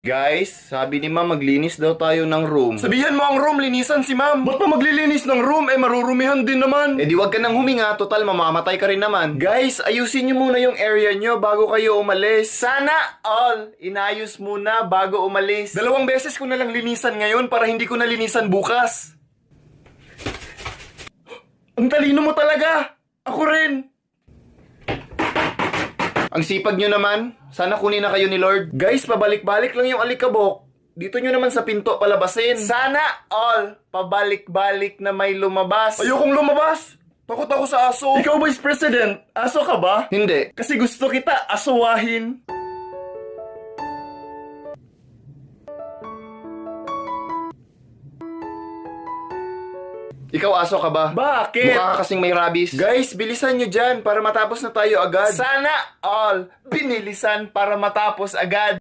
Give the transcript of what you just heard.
Guys, sabi ni ma'am maglinis daw tayo ng room. Sabihan mo ang room, linisan si ma'am. Ba't pa maglilinis ng room? Marurumihan din naman. Eh di wag ka nang huminga, total mamamatay ka rin naman. Guys, ayusin nyo muna yung area nyo bago kayo umalis. Sana all inayos muna bago umalis. 2 beses ko na lang linisan ngayon para hindi ko na linisan bukas. Ang talino mo talaga. Ako rin. Ang sipag nyo naman, sana kunin na kayo ni Lord. Guys, pabalik-balik lang yung alikabok. Dito nyo naman sa pinto palabasin. Sana all pabalik-balik na may lumabas. Ayokong lumabas. Takot ako sa aso. Ikaw, Vice President, aso ka ba? Hindi. Kasi gusto kita asuwahin. Ikaw aso ka ba? Bakit? Mukha ka kasing may rabies. Guys, bilisan nyo dyan para matapos na tayo agad. Sana all binilisan para matapos agad.